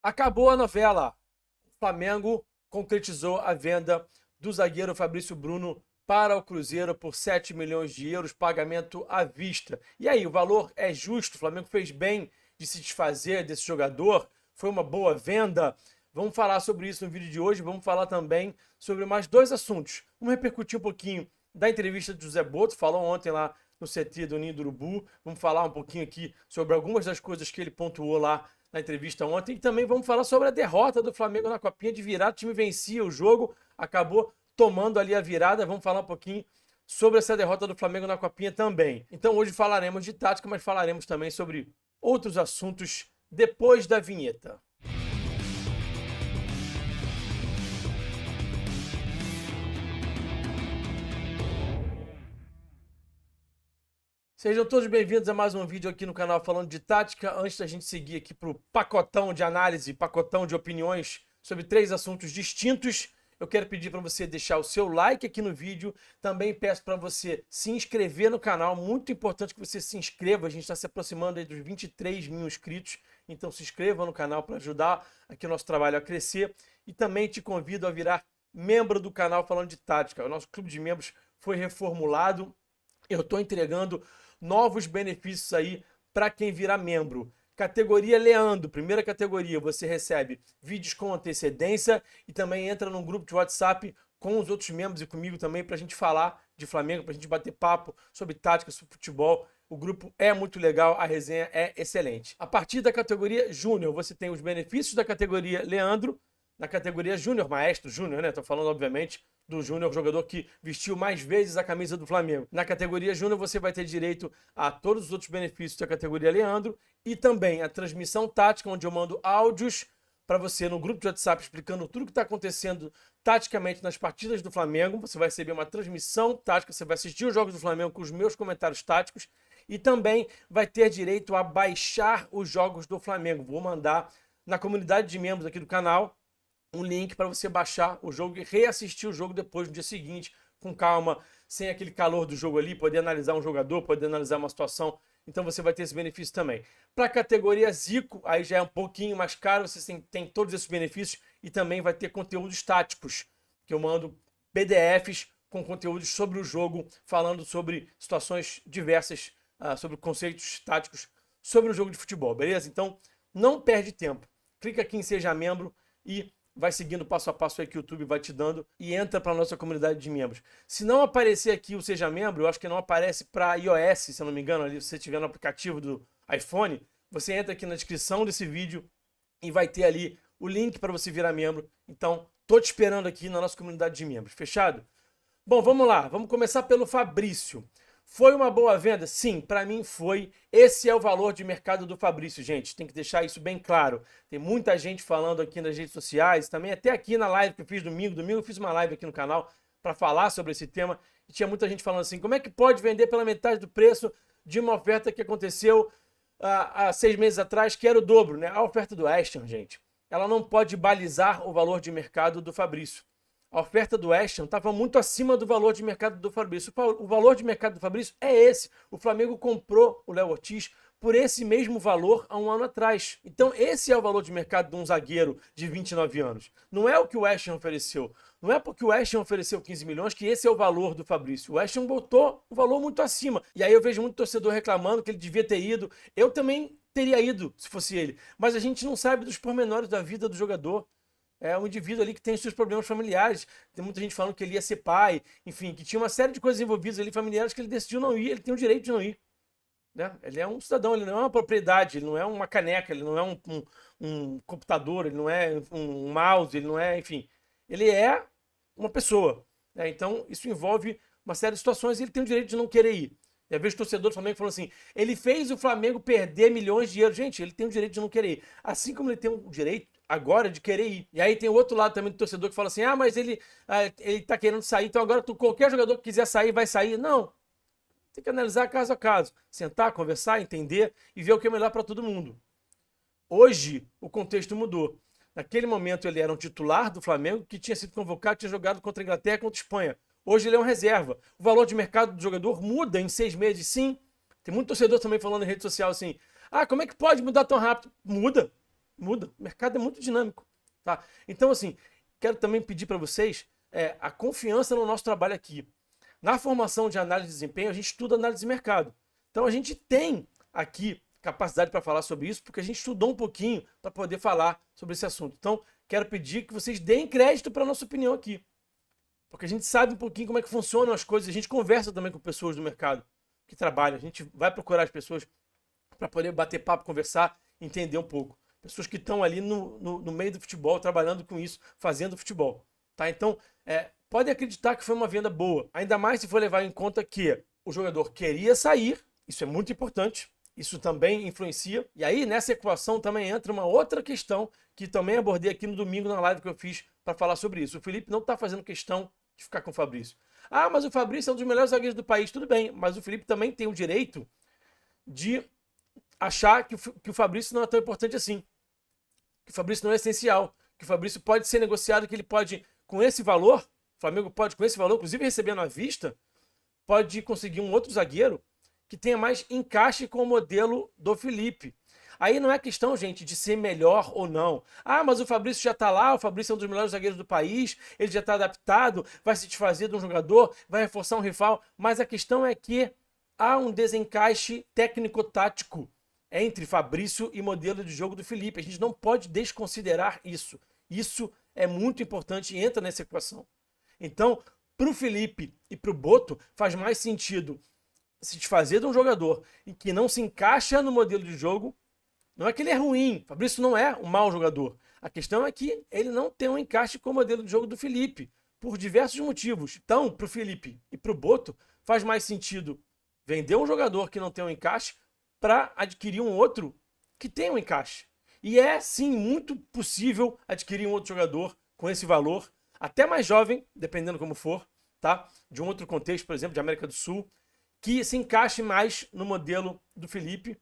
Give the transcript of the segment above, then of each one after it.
Acabou a novela. O Flamengo concretizou a venda do zagueiro Fabrício Bruno para o Cruzeiro por 7 milhões de euros, pagamento à vista. E aí, o valor é justo? O Flamengo fez bem de se desfazer desse jogador? Foi uma boa venda? Vamos falar sobre isso no vídeo de hoje. Vamos falar também sobre mais dois assuntos. Vamos repercutir um pouquinho da entrevista de José Boto, falou ontem lá no CT do Ninho do Urubu. Vamos falar um pouquinho aqui sobre algumas das coisas que ele pontuou lá na entrevista ontem. E também vamos falar sobre a derrota do Flamengo na Copinha de virada. O time vencia o jogo, acabou tomando ali a virada. Vamos falar um pouquinho sobre essa derrota do Flamengo na Copinha também. Então hoje falaremos de tática, mas falaremos também sobre outros assuntos depois da vinheta. Sejam todos bem-vindos a mais um vídeo aqui no canal falando de tática. Antes da gente seguir aqui para o pacotão de análise, pacotão de opiniões sobre três assuntos distintos, eu quero pedir para você deixar o seu like aqui no vídeo. Também peço para você se inscrever no canal. Muito importante que você se inscreva. A gente está se aproximando aí dos 23 mil inscritos. Então se inscreva no canal para ajudar aqui o nosso trabalho a crescer. E também te convido a virar membro do canal falando de tática. O nosso clube de membros foi reformulado. Eu estou entregando novos benefícios aí para quem virar membro. Categoria Leandro, primeira categoria, você recebe vídeos com antecedência e também entra num grupo de WhatsApp com os outros membros e comigo também para a gente falar de Flamengo, para a gente bater papo sobre tática, sobre futebol. O grupo é muito legal, a resenha é excelente. A partir da categoria Júnior, você tem os benefícios da categoria Leandro. Na categoria Júnior, Maestro Júnior, né? Tô falando, obviamente, do Júnior, jogador que vestiu mais vezes a camisa do Flamengo. Na categoria Júnior, você vai ter direito a todos os outros benefícios da categoria Leandro e também a transmissão tática, onde eu mando áudios para você no grupo de WhatsApp explicando tudo o que está acontecendo taticamente nas partidas do Flamengo. Você vai receber uma transmissão tática, você vai assistir os jogos do Flamengo com os meus comentários táticos e também vai ter direito a baixar os jogos do Flamengo. Vou mandar na comunidade de membros aqui do canal um link para você baixar o jogo e reassistir o jogo depois no dia seguinte, com calma, sem aquele calor do jogo ali, poder analisar um jogador, poder analisar uma situação. Então você vai ter esse benefício também. Para a categoria Zico, aí já é um pouquinho mais caro, você tem todos esses benefícios e também vai ter conteúdos táticos, que eu mando PDFs com conteúdos sobre o jogo, falando sobre situações diversas, sobre conceitos táticos, sobre o jogo de futebol, beleza? Então não perde tempo. Clica aqui em Seja Membro e vai seguindo passo a passo aí que o YouTube vai te dando e entra para a nossa comunidade de membros. Se não aparecer aqui o Seja Membro, eu acho que não aparece para iOS, se eu não me engano, ali se você tiver no aplicativo do iPhone, você entra aqui na descrição desse vídeo e vai ter ali o link para você virar membro. Então, tô te esperando aqui na nossa comunidade de membros. Fechado? Bom, vamos lá. Vamos começar pelo Fabrício. Foi uma boa venda? Sim, para mim foi. Esse é o valor de mercado do Fabrício, gente. Tem que deixar isso bem claro. Tem muita gente falando aqui nas redes sociais, também até aqui na live que eu fiz domingo. Domingo eu fiz uma live aqui no canal para falar sobre esse tema. E tinha muita gente falando assim, como é que pode vender pela metade do preço de uma oferta que aconteceu há 6 meses atrás, que era o dobro, né? A oferta do Ashton, gente, ela não pode balizar o valor de mercado do Fabrício. A oferta do Ashton estava muito acima do valor de mercado do Fabrício. O valor de mercado do Fabrício é esse. O Flamengo comprou o Léo Ortiz por esse mesmo valor há um ano atrás. Então esse é o valor de mercado de um zagueiro de 29 anos. Não é o que o Ashton ofereceu. Não é porque o Ashton ofereceu 15 milhões que esse é o valor do Fabrício. O Ashton botou o valor muito acima. E aí eu vejo muito torcedor reclamando que ele devia ter ido. Eu também teria ido se fosse ele. Mas a gente não sabe dos pormenores da vida do jogador. É um indivíduo ali que tem os seus problemas familiares. Tem muita gente falando que ele ia ser pai, enfim, que tinha uma série de coisas envolvidas ali familiares que ele decidiu não ir, ele tem o direito de não ir. Né? Ele é um cidadão, ele não é uma propriedade, ele não é uma caneca, ele não é um computador, ele não é um mouse, ele não é, enfim. Ele é uma pessoa. Né? Então, isso envolve uma série de situações e ele tem o direito de não querer ir. E às vezes o torcedor do Flamengo falou assim, ele fez o Flamengo perder milhões de euros. Gente, ele tem o direito de não querer ir. Assim como ele tem o direito agora de querer ir. E aí tem o outro lado também do torcedor que fala assim, mas ele tá querendo sair, então agora qualquer jogador que quiser sair, vai sair. Não. Tem que analisar caso a caso. Sentar, conversar, entender e ver o que é melhor para todo mundo. Hoje, o contexto mudou. Naquele momento, ele era um titular do Flamengo que tinha sido convocado, tinha jogado contra a Inglaterra e contra a Espanha. Hoje ele é um reserva. O valor de mercado do jogador muda em 6 meses, sim. Tem muito torcedor também falando em rede social assim, como é que pode mudar tão rápido? Muda. muda. O mercado é muito dinâmico, tá? Então, assim, quero também pedir para vocês a confiança no nosso trabalho aqui. Na formação de análise de desempenho, a gente estuda análise de mercado. Então, a gente tem aqui capacidade para falar sobre isso, porque a gente estudou um pouquinho para poder falar sobre esse assunto. Então, quero pedir que vocês deem crédito para a nossa opinião aqui. Porque a gente sabe um pouquinho como é que funcionam as coisas. A gente conversa também com pessoas do mercado que trabalham. A gente vai procurar as pessoas para poder bater papo, conversar, entender um pouco. Pessoas que estão ali no meio do futebol, trabalhando com isso, fazendo futebol. Tá? Então, pode acreditar que foi uma venda boa. Ainda mais se for levar em conta que o jogador queria sair. Isso é muito importante. Isso também influencia. E aí, nessa equação, também entra uma outra questão que também abordei aqui no domingo na live que eu fiz para falar sobre isso. O Felipe não está fazendo questão de ficar com o Fabrício. Ah, mas o Fabrício é um dos melhores zagueiros do país. Tudo bem, mas o Felipe também tem o direito de achar que o Fabrício não é tão importante assim. Que o Fabrício não é essencial. Que o Fabrício pode ser negociado, que ele pode, com esse valor, o Flamengo pode, com esse valor, inclusive recebendo à vista, pode conseguir um outro zagueiro que tenha mais encaixe com o modelo do Felipe. Aí não é questão, gente, de ser melhor ou não. Ah, mas o Fabrício já está lá, o Fabrício é um dos melhores zagueiros do país, ele já está adaptado, vai se desfazer de um jogador, vai reforçar um rival. Mas a questão é que há um desencaixe técnico-tático entre Fabrício e modelo de jogo do Felipe. A gente não pode desconsiderar isso. Isso é muito importante e entra nessa equação. Então, para o Felipe e para o Boto, faz mais sentido se desfazer de um jogador em que não se encaixa no modelo de jogo. Não é que ele é ruim, Fabrício não é um mau jogador. A questão é que ele não tem um encaixe com o modelo de jogo do Felipe, por diversos motivos. Então, para o Felipe e para o Boto, faz mais sentido vender um jogador que não tem um encaixe para adquirir um outro que tem um encaixe. E é, sim, muito possível adquirir um outro jogador com esse valor, até mais jovem, dependendo como for, tá? De um outro contexto, por exemplo, de América do Sul, que se encaixe mais no modelo do Felipe,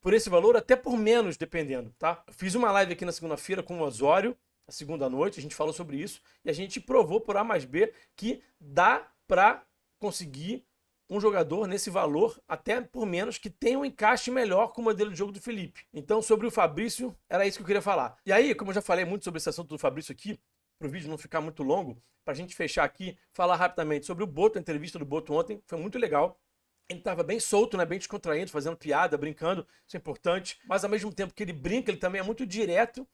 por esse valor, até por menos, dependendo, tá? Eu fiz uma live aqui na segunda-feira com o Osório, na segunda noite, a gente falou sobre isso, e a gente provou por A mais B que dá para conseguir um jogador nesse valor, até por menos, que tenha um encaixe melhor com o modelo de jogo do Felipe. Então, sobre o Fabrício, era isso que eu queria falar. E aí, como eu já falei muito sobre esse assunto do Fabrício aqui, para o vídeo não ficar muito longo, para a gente fechar aqui, falar rapidamente sobre o Boto, a entrevista do Boto ontem, foi muito legal. Ele estava bem solto, né, bem descontraído, fazendo piada, brincando, isso é importante. Mas ao mesmo tempo que ele brinca, ele também é muito direto.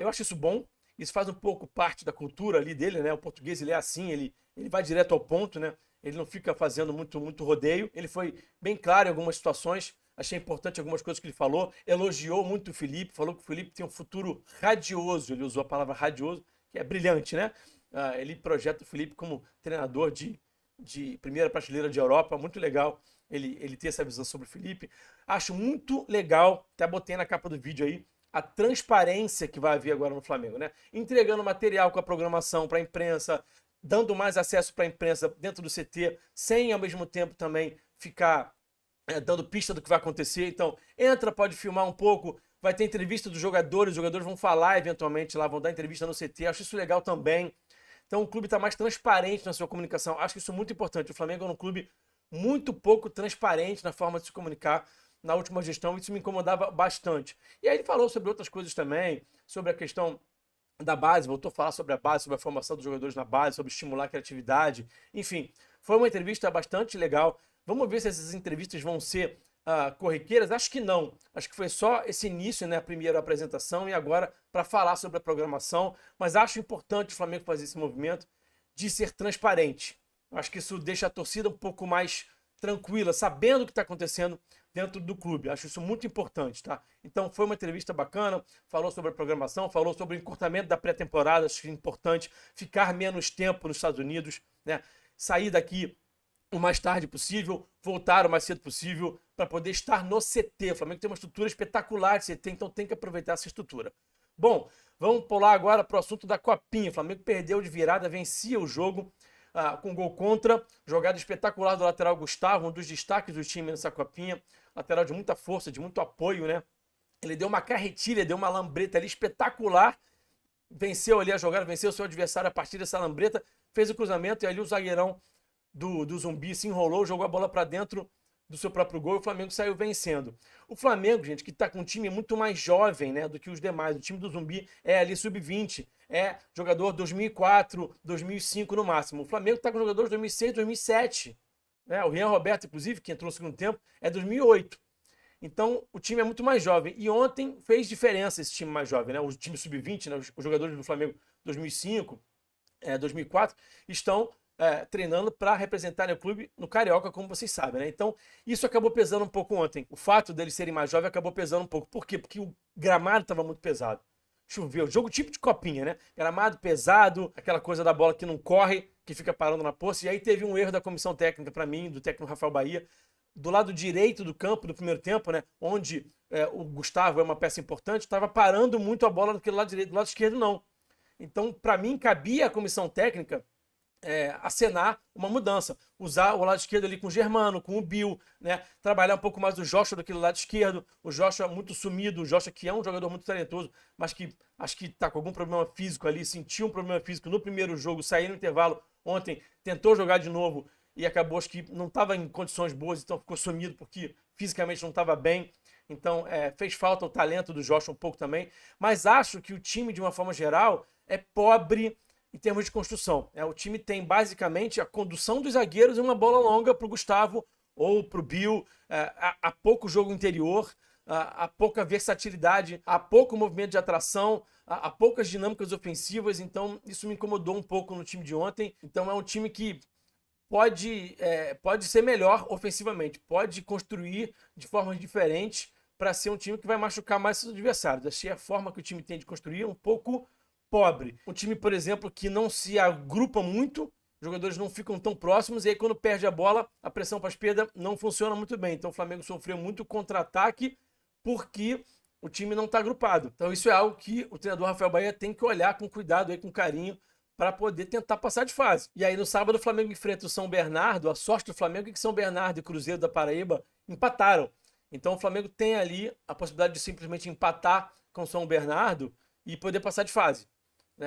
Eu acho isso bom. Isso faz um pouco parte da cultura ali dele, né? O português, ele é assim, ele vai direto ao ponto, né? Ele não fica fazendo muito rodeio. Ele foi bem claro em algumas situações. Achei importante algumas coisas que ele falou. Elogiou muito o Felipe, falou que o Felipe tem um futuro radioso. Ele usou a palavra radioso, que é brilhante, né? Ele projeta o Felipe como treinador de primeira prateleira de Europa. Muito legal ele ter essa visão sobre o Felipe. Acho muito legal, até botei na capa do vídeo aí, a transparência que vai haver agora no Flamengo, né? Entregando material com a programação para a imprensa, dando mais acesso para a imprensa dentro do CT, sem ao mesmo tempo também ficar dando pista do que vai acontecer. Então, entra, pode filmar um pouco, vai ter entrevista dos jogadores, os jogadores vão falar eventualmente lá, vão dar entrevista no CT. Acho isso legal também. Então, o clube está mais transparente na sua comunicação. Acho isso muito importante. O Flamengo é um clube muito pouco transparente na forma de se comunicar na última gestão. Isso me incomodava bastante. E aí ele falou sobre outras coisas também, sobre a questão da base, voltou a falar sobre a base, sobre a formação dos jogadores na base, sobre estimular a criatividade. Enfim, foi uma entrevista bastante legal. Vamos ver se essas entrevistas vão ser corriqueiras. Acho que não. Acho que foi só esse início, né, a primeira apresentação, e agora para falar sobre a programação. Mas acho importante o Flamengo fazer esse movimento de ser transparente. Acho que isso deixa a torcida um pouco mais tranquila, sabendo o que está acontecendo dentro do clube. Acho isso muito importante, tá? Então foi uma entrevista bacana, falou sobre a programação, falou sobre o encurtamento da pré-temporada. Acho que é importante ficar menos tempo nos Estados Unidos, né? Sair daqui o mais tarde possível, voltar o mais cedo possível para poder estar no CT. O Flamengo tem uma estrutura espetacular de CT, então tem que aproveitar essa estrutura. Bom, vamos pular agora para o assunto da Copinha. O Flamengo perdeu de virada, vencia o jogo com gol contra, jogada espetacular do lateral Gustavo, um dos destaques do time nessa Copinha, lateral de muita força, de muito apoio, né? Ele deu uma carretilha, deu uma lambreta ali espetacular, venceu ali a jogada, venceu o seu adversário a partir dessa lambreta, fez o cruzamento e ali o zagueirão do Zumbi se enrolou, jogou a bola para dentro do seu próprio gol e o Flamengo saiu vencendo. O Flamengo, gente, que está com um time muito mais jovem, né, do que os demais. O time do Zumbi é ali sub-20, é jogador 2004, 2005 no máximo. O Flamengo está com jogadores 2006, 2007. Né? O Rian Roberto, inclusive, que entrou no segundo tempo, é 2008. Então, o time é muito mais jovem. E ontem fez diferença esse time mais jovem, né? O time sub-20, né? Os jogadores do Flamengo 2005, 2004, estão treinando para representarem o clube no Carioca, como vocês sabem, né? Então, isso acabou pesando um pouco ontem. O fato deles serem mais jovens acabou pesando um pouco. Por quê? Porque o gramado estava muito pesado. Choveu. Jogo tipo de copinha, né? Gramado pesado, aquela coisa da bola que não corre, que fica parando na poça. E aí teve um erro da comissão técnica, para mim, do técnico Rafael Bahia, do lado direito do campo do primeiro tempo, né? Onde o Gustavo é uma peça importante, estava parando muito a bola daquele lado direito, do lado esquerdo não. Então, para mim, cabia à comissão técnica acenar uma mudança. Usar o lado esquerdo ali com o Germano, com o Bill, né? Trabalhar um pouco mais o Joshua daquele lado esquerdo. O Joshua muito sumido, o Joshua que é um jogador muito talentoso, mas que acho que tá com algum problema físico ali, sentiu um problema físico no primeiro jogo, saiu no intervalo ontem, tentou jogar de novo e acabou, acho que não estava em condições boas, então ficou sumido porque fisicamente não estava bem. Então, fez falta o talento do Joshua um pouco também. Mas acho que o time, de uma forma geral, é pobre em termos de construção. O time tem basicamente a condução dos zagueiros e uma bola longa para o Gustavo ou para o Bill. Há pouco jogo interior, há pouca versatilidade, há pouco movimento de atração, há poucas dinâmicas ofensivas. Então isso me incomodou um pouco no time de ontem. Então é um time que pode ser melhor ofensivamente, pode construir de formas diferentes para ser um time que vai machucar mais seus adversários. Achei a forma que o time tem de construir um pouco pobre. Um time, por exemplo, que não se agrupa muito, os jogadores não ficam tão próximos, e aí quando perde a bola, a pressão para a esquerda não funciona muito bem. Então o Flamengo sofreu muito contra-ataque porque o time não está agrupado. Então isso é algo que o treinador Rafael Bahia tem que olhar com cuidado, aí, com carinho, para poder tentar passar de fase. E aí no sábado o Flamengo enfrenta o São Bernardo. A sorte do Flamengo é que São Bernardo e Cruzeiro da Paraíba empataram. Então o Flamengo tem ali a possibilidade de simplesmente empatar com o São Bernardo e poder passar de fase.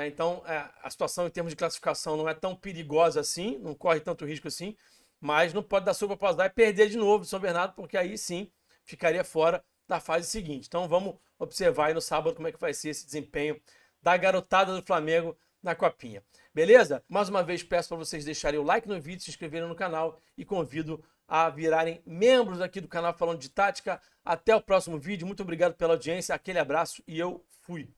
Então, a situação em termos de classificação não é tão perigosa assim, não corre tanto risco assim, mas não pode dar sopa para os dar e perder de novo do São Bernardo, porque aí sim ficaria fora da fase seguinte. Então vamos observar aí no sábado como é que vai ser esse desempenho da garotada do Flamengo na Copinha. Beleza? Mais uma vez peço para vocês deixarem o like no vídeo, se inscreverem no canal e convido a virarem membros aqui do canal Falando de Tática. Até o próximo vídeo. Muito obrigado pela audiência, aquele abraço e eu fui.